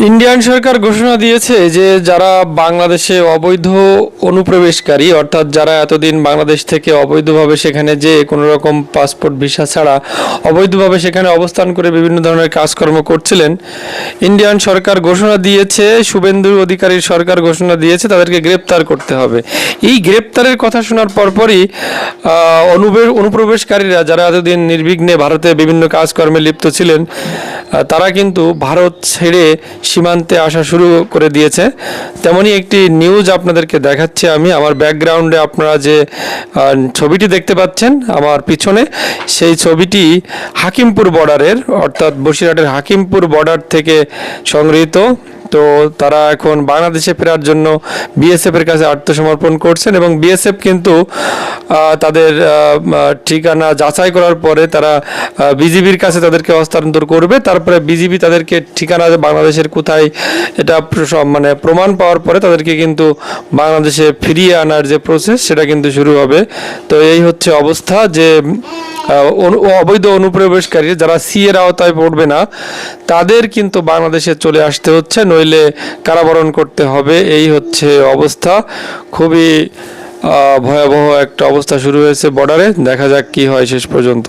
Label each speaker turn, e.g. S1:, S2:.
S1: Indian সরকার ঘোষণা দিয়েছে যে যারা বাংলাদেশে অবৈধ অনুপ্রবেশকারী, অর্থাৎ যারা এতদিন বাংলাদেশ থেকে অবৈধভাবে সেখানে যে কোনো রকম পাসপোর্ট ভিসা ছাড়া অবৈধভাবে সেখানে অবস্থান করে বিভিন্ন ধরনের কাজকর্ম করছিলেন, ইন্ডিয়ান সরকার ঘোষণা দিয়েছে, শুভেন্দু অধিকারীর সরকার ঘোষণা দিয়েছে তাদেরকে গ্রেপ্তার করতে হবে। এই গ্রেপ্তারের কথা শোনার পরপরই অনুপ্রবেশকারীরা যারা এতদিন নির্বিঘ্নে ভারতে বিভিন্ন কাজকর্মে লিপ্ত ছিলেন, তারা কিন্তু ভারত ছেড়ে সীমান্তে আসা শুরু করে দিয়েছে। তেমনই একটি নিউজ আপনাদেরকে দেখাচ্ছি আমি। আমার ব্যাকগ্রাউন্ডে আপনারা যে ছবিটি দেখতে পাচ্ছেন আমার পিছনে, সেই ছবিটি হাকিমপুর বর্ডারের, অর্থাৎ বসিরহাটের হাকিমপুর বর্ডার থেকে সংগৃহীত। তো তারা এখন বাংলাদেশে ফেরার জন্য বিএসএফ এর কাছে আত্মসমর্পণ করছেন এবং বিএসএফ কিন্তু তাদের ঠিকানা যাচাই করার পরে তারা বিজিবির কাছে তাদেরকে হস্তান্তর করবে। তারপরে বিজিবি তাদেরকে ঠিকানা বাংলাদেশের কোথায় এটা মানে প্রমাণ পাওয়ার পরে তাদেরকে কিন্তু বাংলাদেশে ফিরিয়ে আনার যে প্রসেস সেটা কিন্তু শুরু হবে। তো এই হচ্ছে অবস্থা যে অবৈধ অনুপ্রবেশকারী যারা সি এর আওতায় পড়বে না তাদের কিন্তু বাংলাদেশে চলে আসতে হচ্ছে, নইলে কারাবরণ করতে হবে। এই হচ্ছে অবস্থা। খুবই ভয়াবহ একটা অবস্থা শুরু হয়েছে বর্ডারে। দেখা যাক কি হয় শেষ পর্যন্ত।